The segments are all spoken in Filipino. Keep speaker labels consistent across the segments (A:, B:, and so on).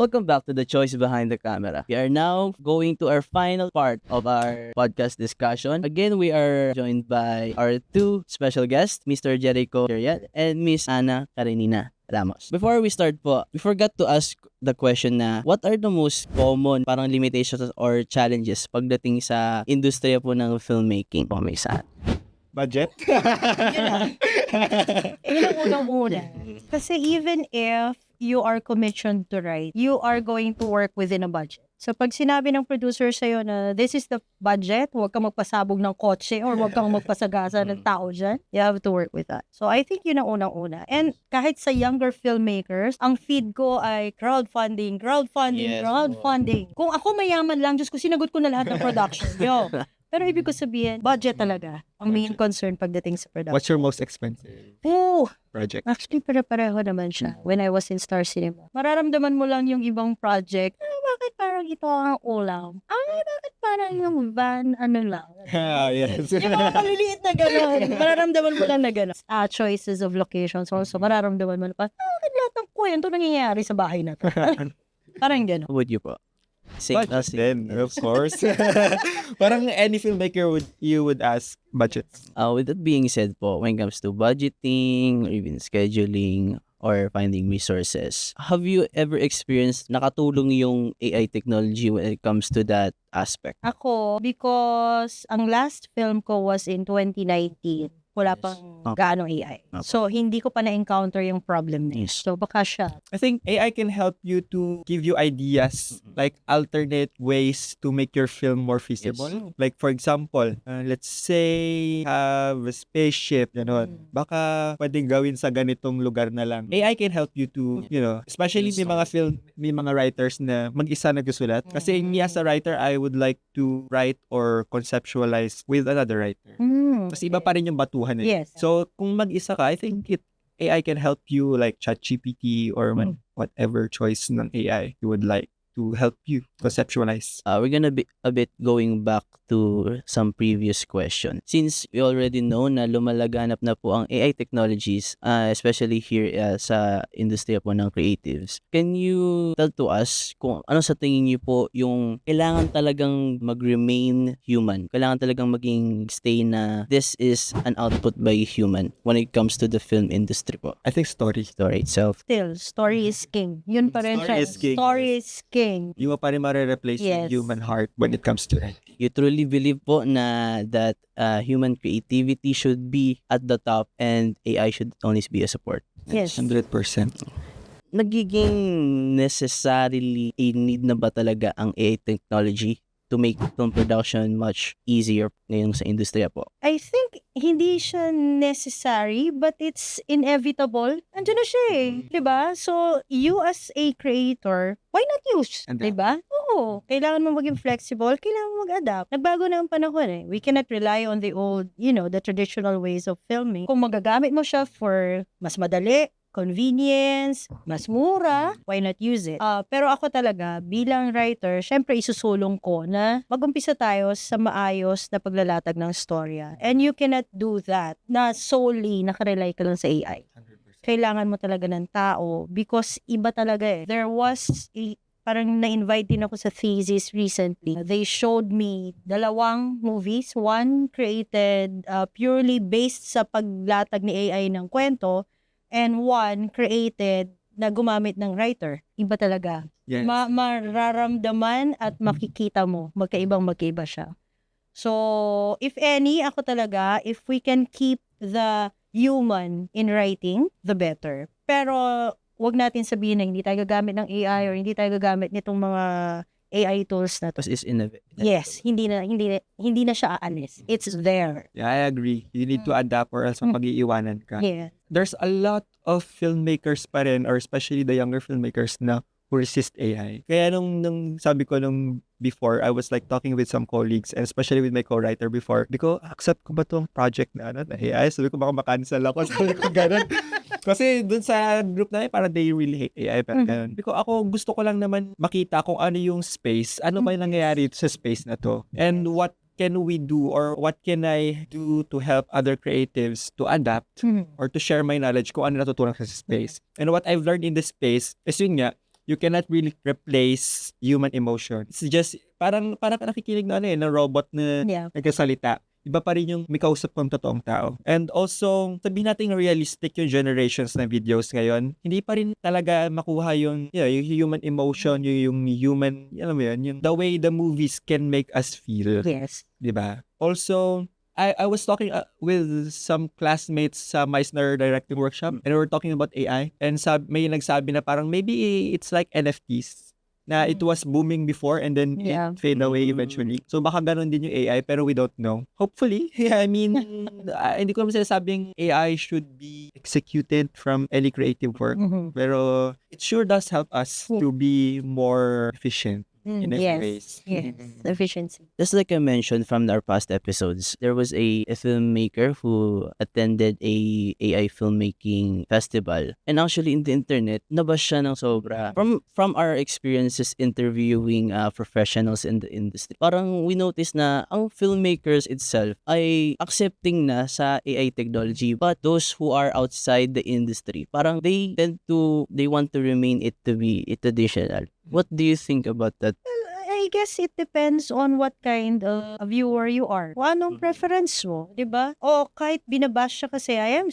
A: Welcome back to The Choice Behind the Camera. We are now going to our final part of our podcast discussion. Again, we are joined by our two special guests, Mr. Jericho Cheriat and Miss Ana Karenina Ramos. Before we start po, we forgot to ask the question na what are the most common parang limitations or challenges pagdating sa industriya po ng filmmaking po, Miss Ana?
B: Budget?
C: Yun ang unang-una. Kasi even if you are commissioned to write, you are going to work within a budget. So pag sinabi ng producer sa'yo na this is the budget, huwag kang magpasabog ng kotse or huwag kang magpasagasa ng tao dyan, you have to work with that. So I think yun ang unang-una. And kahit sa younger filmmakers, ang feed ko ay crowdfunding.
A: Yes,
C: Kung ako mayaman lang, Diyos ko, sinagot ko na lahat ng production. Yo. Pero ibig ko sabihin, budget talaga ang main concern pagdating sa production.
B: What's your most expensive
C: Oh,
B: project?
C: actually, pare-pareho naman siya when I was in Star Cinema. Mararamdaman mo lang yung ibang project. Bakit parang ito ang ulam? Bakit parang yung van, ano lang?
B: Yes.
C: Yung mga kaliliit na gano'n. Mararamdaman mo lang na gano'n. Choices of locations also. Mararamdaman mo na pa, bakit lahat ng kwento nangyayari sa bahay na to? Parang gano'n.
A: How would you po? Same
B: Budget then, of course. Parang any filmmaker you would ask budgets.
A: With that being said po, when it comes to budgeting or even scheduling or finding resources, have you ever experienced nakatulong yung AI technology when it comes to that aspect?
C: Ako, because ang last film ko was in 2019. Wala pang gaano AI. So, hindi ko pa na-encounter yung problem na yun.
A: Yes.
C: So, baka siya.
B: I think AI can help you to give you ideas, like alternate ways to make your film more feasible. Like for example, let's say have a spaceship, gano'n. Baka pwedeng gawin sa ganitong lugar na lang. AI can help you to, especially may mga writers na mag-isa nagsusulat. Kasi me as a writer, I would like to write or conceptualize with another writer. Kasi iba pa rin yung batuhan eh.
C: Yes.
B: So, kung mag-isa ka, I think AI can help you like ChatGPT or whatever choice ng AI you would like to help you conceptualize.
A: We're gonna be a bit going back to some previous question. Since we already know na lumalaganap na po ang AI technologies, especially here sa industriya po ng creatives, can you tell to us kung ano sa tingin niyo po yung kailangan talagang mag-remain human? Kailangan talagang maging stay na this is an output by human when it comes to the film industry po?
B: I think story.
A: Story itself.
C: Still, story is king. Yun pa rin
B: Story
C: siya.
B: is king.
C: Story is king.
B: Yung pa rin ma-replace
C: Yes.
B: yung human heart when it comes to writing.
A: You truly believe po na that human creativity should be at the top and AI should only be a support?
C: Yes.
B: 100%.
A: Nagiging necessarily a need na ba talaga ang AI technology to make film production much easier ngayon sa industriya po?
C: I think hindi siya necessary but it's inevitable. Andiyan na siya eh. Diba? So, you as a creator, why not use?
B: Adapt.
C: Diba? Oo. Kailangan mo maging flexible. Kailangan mo mag-adapt. Nagbago na ang panahon eh. We cannot rely on the old, the traditional ways of filming. Kung magagamit mo siya for mas madali, convenience, mas mura, why not use it? Pero ako talaga, bilang writer, syempre isusulong ko na mag-umpisa tayo sa maayos na paglalatag ng storya. And you cannot do that na solely nakarely ka lang sa AI.
B: 100%.
C: Kailangan mo talaga ng tao because iba talaga eh. There was parang na-invite din ako sa thesis recently. They showed me 2 movies. One created purely based sa paglatag ni AI ng kwento, and one created na gumamit ng writer. Iba talaga.
B: Yes.
C: Mararamdaman at makikita mo. Magkaiba siya. So, if any, ako talaga, if we can keep the human in writing, the better. Pero, wag natin sabihin na hindi tayo gagamit ng AI or hindi tayo gagamit nitong mga AI tools na to.
A: Because it's innovative.
C: Yes, hindi na siya aalis. It's there.
B: Yeah, I agree. You need to adapt or else mapag-iiwanan ka.
C: Yeah.
B: There's a lot of filmmakers pa rin, or especially the younger filmmakers na who resist AI. Kaya nung sabi ko nung before, I was like talking with some colleagues and especially with my co-writer before. Sabi ko, accept ko ba tong project na AI? Sabi ko, baka makancel ako. Sabi ko, ganun. Kasi dun sa group namin, parang they really hate AI. Pero ganun. Because ako, gusto ko lang naman makita kung ano yung space. Ano ba yung nangyayari sa space na to? And what can we do or what can I do to help other creatives to adapt or to share my knowledge kung ano natutunan sa space. And what I've learned in this space is yun nga, you cannot really replace human emotion. It's just parang ka nakikinig na ng robot na
C: Yeah.
B: nagkasalita. Iba pa rin yung may kausap kong totoong tao. And also, sabihin natin realistic yung generations na videos ngayon. Hindi pa rin talaga makuha yung, yung human emotion, yung human, alam mo yun, yung the way the movies can make us feel.
C: Yes.
B: Diba? Also, I was talking with some classmates sa Meisner directing workshop and we were talking about AI and may nagsabi na parang maybe it's like NFTs na it was booming before and then
C: Yeah.
B: it fade away eventually. So baka ganun din yung AI pero we don't know. Hopefully, I mean, hindi ko naman sinasabing AI should be executed from any creative work.
C: Mhm.
B: Pero it sure does help us to be more efficient in every
C: Yes.
B: ways.
C: Yes. Efficiency.
A: Just like I mentioned from our past episodes, there was a filmmaker who attended a AI filmmaking festival. And actually in the internet, nabash siya ng sobra. From our experiences interviewing professionals in the industry, parang we noticed na ang filmmakers itself ay accepting na sa AI technology. But those who are outside the industry, parang they want to remain it to be traditional. What do you think about that?
C: I guess it depends on what kind of viewer you are. Kung anong preference mo, 'di ba? O kahit binabash siya kasi I am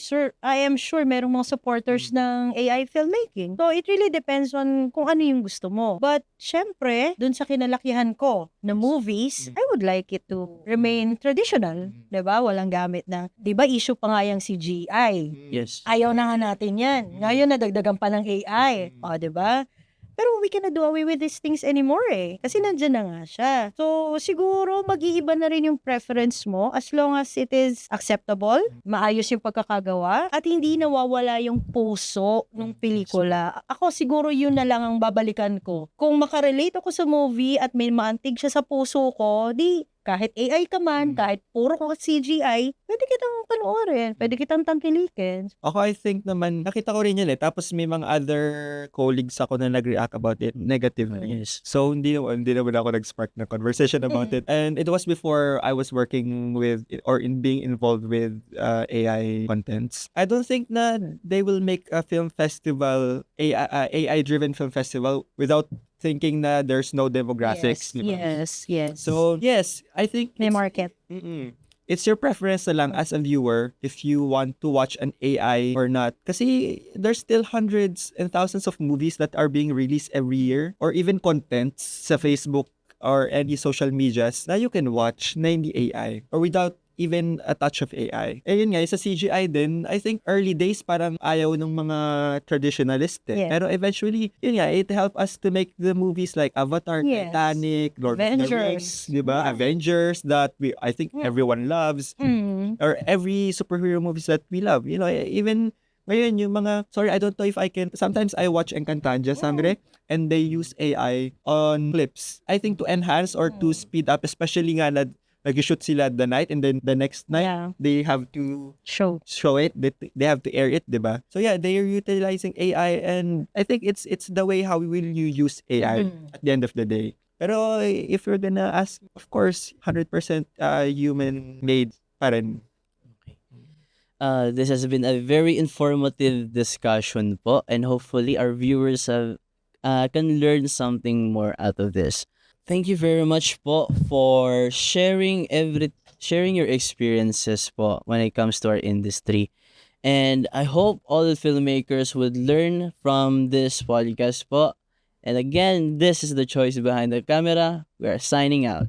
C: sure merong mga supporters ng AI filmmaking. So it really depends on kung ano yung gusto mo. But syempre, dun sa kinalakihan ko na movies, I would like it to remain traditional, 'di ba? Walang gamit ng, 'di ba, issue pa nga yung CGI.
A: Yes.
C: Ayaw na nga natin 'yan. Ngayon nadagdagan pa ng AI. O, 'di ba? Pero we cannot do away with these things anymore eh. Kasi nandyan na nga siya. So, siguro mag-iiba na rin yung preference mo as long as it is acceptable, maayos yung pagkakagawa, at hindi nawawala yung puso ng pelikula. Ako siguro yun na lang ang babalikan ko. Kung makarelate ako sa movie at may maantig siya sa puso ko, di kahit AI ka man, kahit puro ko CGI, pwede kitang panoorin, pwede kitang tangkilikin.
B: Ako, I think naman, nakita ko rin yun eh. Tapos may mga other colleagues ako na nag-react about it negatively.
A: Yes.
B: So, hindi naman ako nag-spark na conversation about it. And it was before I was working with, or in being involved with AI contents. I don't think na they will make a film festival, AI-driven film festival without thinking na there's no demographics. di ba?
C: Yes.
B: So, yes, I think
C: May market.
B: it's your preference na lang as a viewer if you want to watch an AI or not. Kasi there's still hundreds and thousands of movies that are being released every year or even contents sa Facebook or any social medias na you can watch na hindi AI or without even a touch of AI. Eh yun nga, sa CGI din, I think early days parang ayaw ng mga traditionalist eh.
C: Yeah.
B: Pero eventually, yun nga, it helped us to make the movies like Avatar,
C: Yes.
B: Titanic, Lord of the
C: Avengers.
B: Rings, di ba? Avengers that I think everyone loves. Or every superhero movies that we love. You know, even ngayon yung mga, sorry, I don't know if I can, sometimes I watch Encantadia, Sangre, and they use AI on clips. I think to enhance or to speed up, especially nga na nag-shoot sila the night and then the next night,
C: Yeah.
B: they have to
C: Show.
B: show it, they have to air it, diba? So yeah, they are utilizing AI and I think it's the way how will you use AI at the end of the day. Pero if you're gonna ask, of course, 100% human-made pa rin.
A: This has been a very informative discussion po, and hopefully our viewers can learn something more out of this. Thank you very much po for sharing your experiences po when it comes to our industry. And I hope all the filmmakers would learn from this podcast po. And again, this is The Choice Behind the Camera. We are signing out.